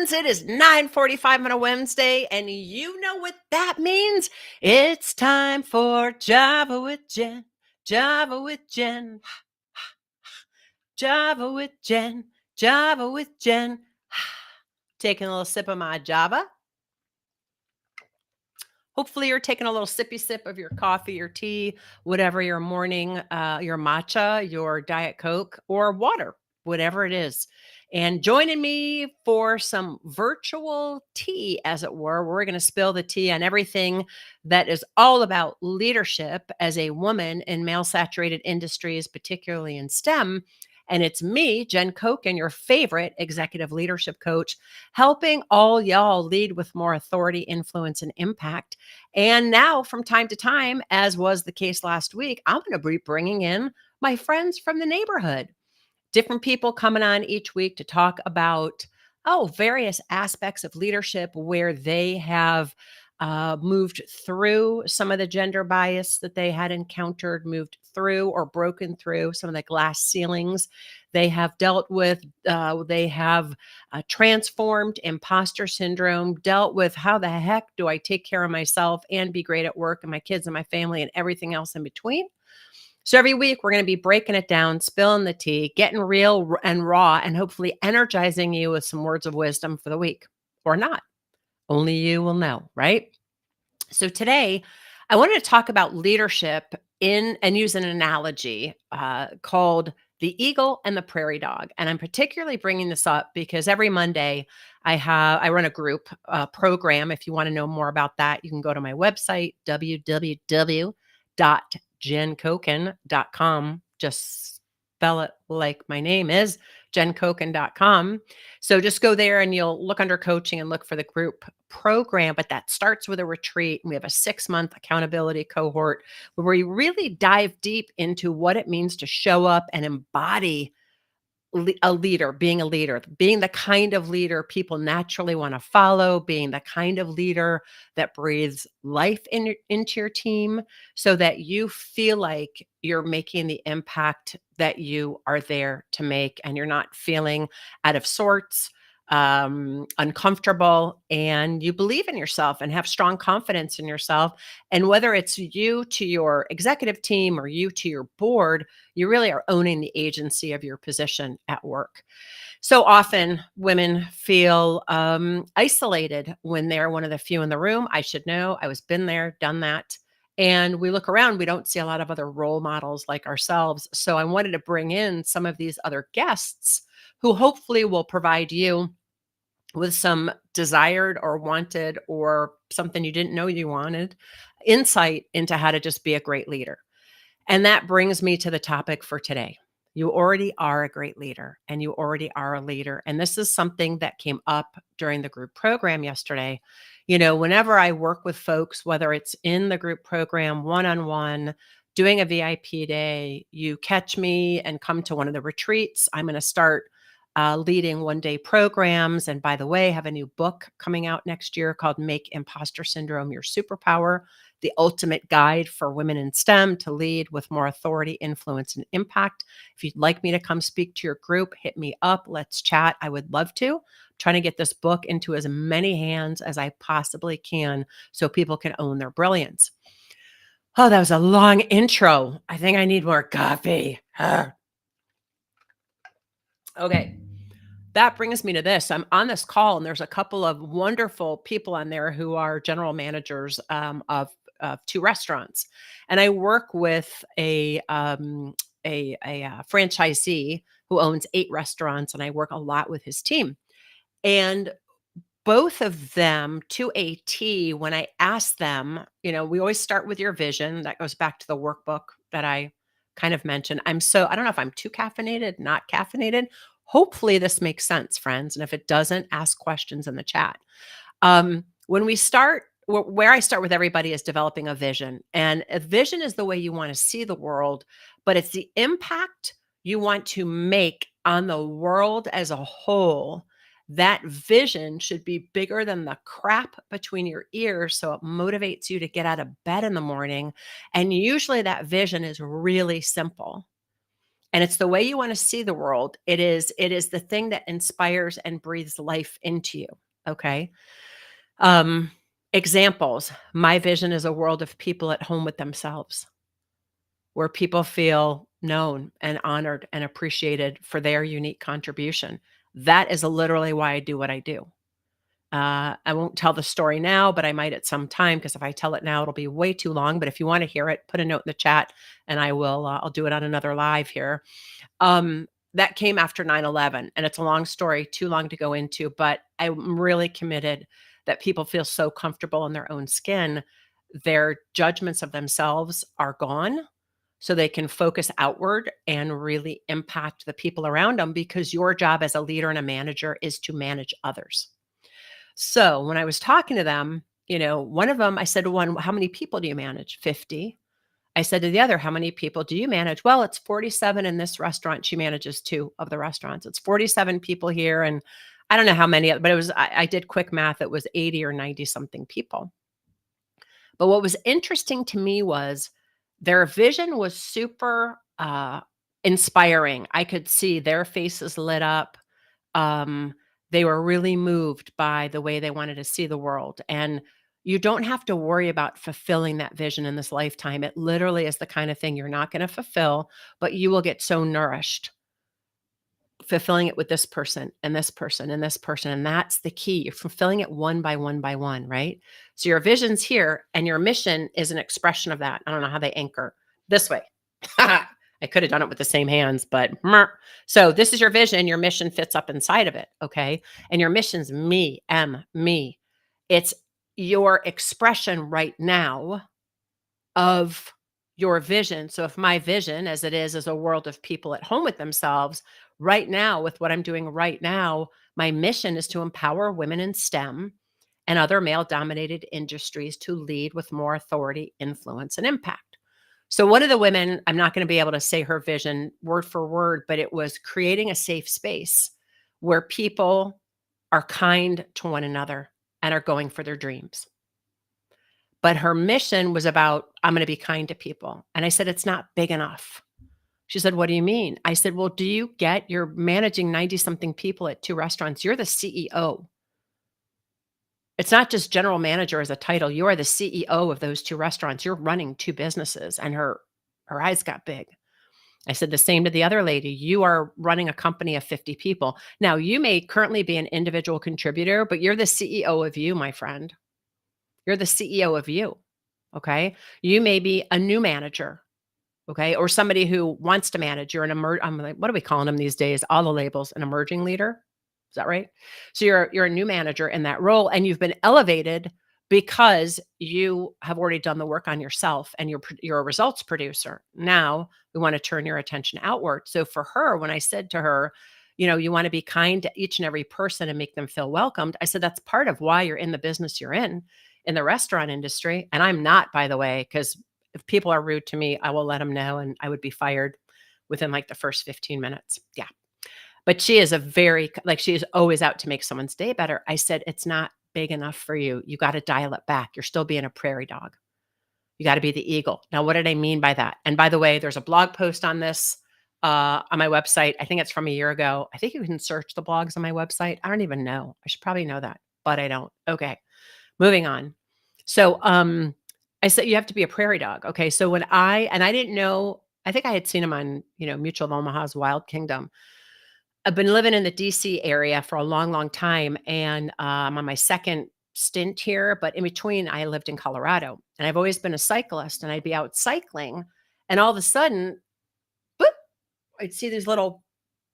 friends. It is 9:45 on a Wednesday, and you know what that means. It's time for Java with Jen. Java with Jen. Java with Jen. Java with Jen. Taking a little sip of my Java. Hopefully you're taking a little sippy sip of your coffee, your tea, whatever your morning, your matcha, your Diet Coke, or water, whatever it is. And joining me for some virtual tea, as it were, we're going to spill the tea on everything that is all about leadership as a woman in male saturated industries, particularly in STEM. And it's me, Jen Coken, your favorite executive leadership coach, helping all y'all lead with more authority, influence, and impact. And now, from time to time, as was the case last week, I'm going to be bringing in my friends from the neighborhood. Different people coming on each week to talk about, various aspects of leadership where they have moved through some of the gender bias that they had encountered, moved through or broken through some of the glass ceilings they have dealt with. They have transformed imposter syndrome, dealt with how the heck do I take care of myself and be great at work and my kids and my family and everything else in between. So every week we're going to be breaking it down, spilling the tea, getting real and raw, and hopefully energizing you with some words of wisdom for the week, or not. Only you will know, right? So today I wanted to talk about leadership and use an analogy called the eagle and the prairie dog. And I'm particularly bringing this up because every Monday I run a group program. If you want to know more about that, you can go to my website, www.jencoken.com. Just spell it like my name is, jencoken.com. So just go there and you'll look under coaching and look for the group program. But that starts with a retreat. And we have a 6-month accountability cohort where we really dive deep into what it means to show up and embody a leader, being the kind of leader people naturally want to follow, being the kind of leader that breathes life into your team so that you feel like you're making the impact that you are there to make and you're not feeling out of sorts, uncomfortable, and you believe in yourself and have strong confidence in yourself. And whether it's you to your executive team or you to your board, you really are owning the agency of your position at work. So often women feel isolated when they're one of the few in the room. I should know. I was been there, done that. And we look around, we don't see a lot of other role models like ourselves. So I wanted to bring in some of these other guests who hopefully will provide you with some desired or wanted or something you didn't know you wanted insight into how to just be a great leader. And that brings me to the topic for today. You already are a great leader and you already are a leader. And this is something that came up during the group program yesterday. You know, whenever I work with folks, whether it's in the group program, one-on-one, doing a VIP day, you catch me and come to one of the retreats. I'm going to start leading one-day programs. And by the way, I have a new book coming out next year called Make Imposter Syndrome Your Superpower, the ultimate guide for women in STEM to lead with more authority, influence, and impact. If you'd like me to come speak to your group, hit me up. Let's chat. I would love to. I'm trying to get this book into as many hands as I possibly can so people can own their brilliance. Oh, that was a long intro. I think I need more coffee. Okay. That brings me to this. I'm on this call and there's a couple of wonderful people on there who are general managers of 2 restaurants. And I work with a franchisee who owns 8 restaurants, and I work a lot with his team. And both of them, to a T, when I ask them, we always start with your vision. That goes back to the workbook that I kind of mentioned. I don't know if I'm too caffeinated, not caffeinated. Hopefully this makes sense, friends. And if it doesn't, ask questions in the chat. When we start, where I start with everybody is developing a vision. And a vision is the way you want to see the world, but it's the impact you want to make on the world as a whole. That vision should be bigger than the crap between your ears, so it motivates you to get out of bed in the morning. And usually that vision is really simple. And it's the way you want to see the world. It is the thing that inspires and breathes life into you. Okay. Um, Examples. My vision is a world of people at home with themselves, where people feel known and honored and appreciated for their unique contribution. That is literally why I do what I do. I won't tell the story now, but I might at some time, because if I tell it now, it'll be way too long. But if you want to hear it, put a note in the chat and I will, I'll do it on another live here. That came after 9/11, and it's a long story, too long to go into, but I'm really committed that people feel so comfortable in their own skin, their judgments of themselves are gone, so they can focus outward and really impact the people around them, because your job as a leader and a manager is to manage others. So when I was talking to them, one of them, I said to one, "How many people do you manage?" 50. I said to the other, "How many people do you manage?" "Well, it's 47 in this restaurant." She manages two of the restaurants. "It's 47 people here." And I don't know how many, but I did quick math. It was 80 or 90 something people. But what was interesting to me was their vision was super inspiring. I could see their faces lit up. Um, they were really moved by the way they wanted to see the world. And you don't have to worry about fulfilling that vision in this lifetime. It literally is the kind of thing you're not going to fulfill, but you will get so nourished fulfilling it with this person and this person and this person. And that's the key. You're fulfilling it one by one by one, right? So your vision's here and your mission is an expression of that. I don't know how they anchor this way. I could have done it with the same hands, but so this is your vision. Your mission fits up inside of it. Okay. And your mission's me. It's your expression right now of your vision. So if my vision, as it is a world of people at home with themselves, right now, with what I'm doing right now, my mission is to empower women in STEM and other male dominated industries to lead with more authority, influence, and impact. So one of the women, I'm not going to be able to say her vision word for word, but it was creating a safe space where people are kind to one another and are going for their dreams. But her mission was about, I'm going to be kind to people. And I said, it's not big enough. She said, what do you mean? I said, well, do you get, you're managing 90 something people at two restaurants. You're the CEO. It's not just general manager as a title. You are the CEO of those two restaurants. You're running two businesses. And her eyes got big. I said the same to the other lady. You are running a company of 50 people. Now, you may currently be an individual contributor, but you're the CEO of you, my friend. You're the CEO of you. Okay. You may be a new manager. Okay. Or somebody who wants to manage. You're I'm like, what are we calling them these days? All the labels, an emerging leader. Is that right? So you're a new manager in that role, and you've been elevated because you have already done the work on yourself, and you're a results producer. Now we want to turn your attention outward. So for her, when I said to her, you want to be kind to each and every person and make them feel welcomed, I said, that's part of why you're in the business you're in the restaurant industry. And I'm not, by the way, because if people are rude to me, I will let them know, and I would be fired within like the first 15 minutes. Yeah. But she is she is always out to make someone's day better. I said, it's not big enough for you. You got to dial it back. You're still being a prairie dog. You got to be the eagle. Now, what did I mean by that? And by the way, there's a blog post on this on my website. I think it's from a year ago. I think you can search the blogs on my website. I don't even know. I should probably know that, but I don't. Okay. Moving on. So I said, you have to be a prairie dog. Okay. So I didn't know, I think I had seen him on, Mutual of Omaha's Wild Kingdom. I've been living in the DC area for a long, long time. And I'm on my second stint here, but in between I lived in Colorado, and I've always been a cyclist, and I'd be out cycling, and all of a sudden, boop, I'd see these little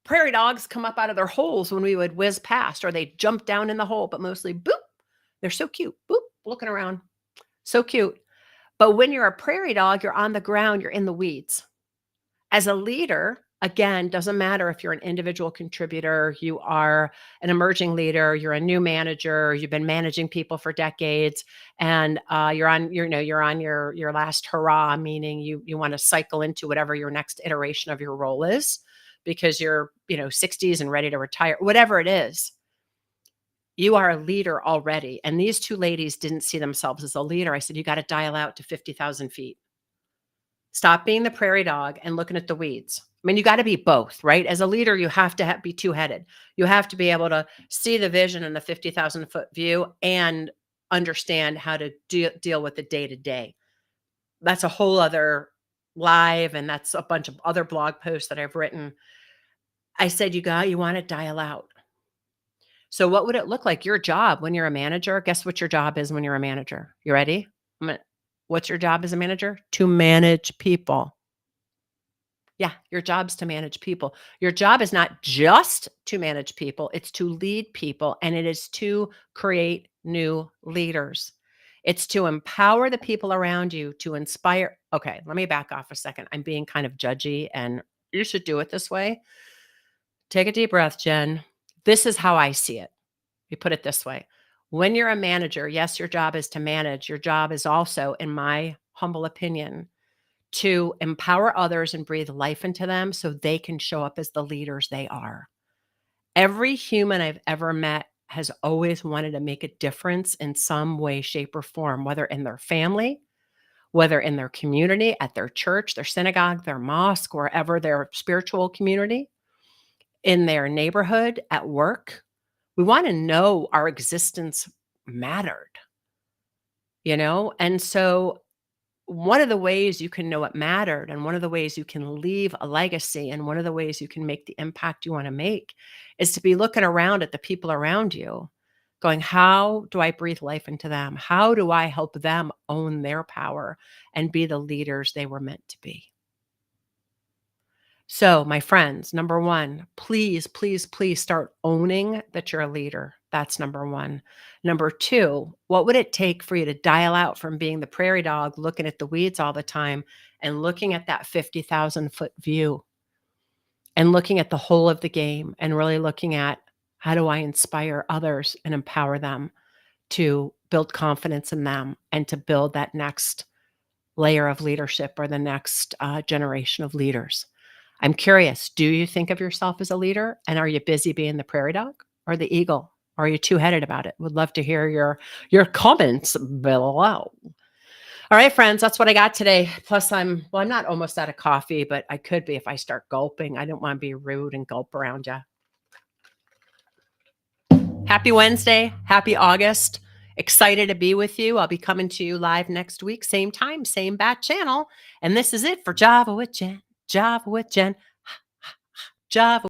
prairie dogs come up out of their holes when we would whiz past, or they'd jump down in the hole, but mostly boop. They're so cute. Boop, looking around. So cute. But when you're a prairie dog, you're on the ground, you're in the weeds. As a leader, again, doesn't matter if you're an individual contributor, you are an emerging leader, you're a new manager, you've been managing people for decades, and you're on your last hurrah, meaning you want to cycle into whatever your next iteration of your role is, because you're 60s and ready to retire, whatever it is. You are a leader already. And these two ladies didn't see themselves as a leader. I said, you got to dial out to 50,000 feet. Stop being the prairie dog and looking at the weeds. I mean, you got to be both, right? As a leader, you have to be two-headed. You have to be able to see the vision and the 50,000-foot view and understand how to deal with the day-to-day. That's a whole other live, and that's a bunch of other blog posts that I've written. I said, you want to dial out. So what would it look like? Your job when you're a manager, guess what your job is when you're a manager? You ready? What's your job as a manager? To manage people. Yeah, your job's to manage people. Your job is not just to manage people, it's to lead people, and it is to create new leaders. It's to empower the people around you, to inspire. Okay, let me back off a second. I'm being kind of judgy, and you should do it this way. Take a deep breath, Jen. This is how I see it. We put it this way. When you're a manager, yes, your job is to manage. Your job is also, in my humble opinion, to empower others and breathe life into them so they can show up as the leaders they are. Every human I've ever met has always wanted to make a difference in some way, shape, or form, whether in their family, whether in their community, at their church, their synagogue, their mosque, wherever their spiritual community, in their neighborhood, at work. We want to know our existence mattered, And so one of the ways you can know it mattered, and one of the ways you can leave a legacy, and one of the ways you can make the impact you want to make is to be looking around at the people around you, going, how do I breathe life into them? How do I help them own their power and be the leaders they were meant to be? So, my friends, number one, please, please, please start owning that you're a leader. That's number one. Number two, what would it take for you to dial out from being the prairie dog, looking at the weeds all the time and looking at that 50,000-foot view and looking at the whole of the game and really looking at how do I inspire others and empower them to build confidence in them and to build that next layer of leadership or the next generation of leaders? I'm curious, do you think of yourself as a leader? And are you busy being the prairie dog or the eagle? Or are you two-headed about it? Would love to hear your comments below. All right, friends, that's what I got today. Plus, I'm not almost out of coffee, but I could be if I start gulping. I don't want to be rude and gulp around you. Happy Wednesday. Happy August. Excited to be with you. I'll be coming to you live next week, same time, same bat channel. And this is it for Java with Jen. Java with Jen. Java.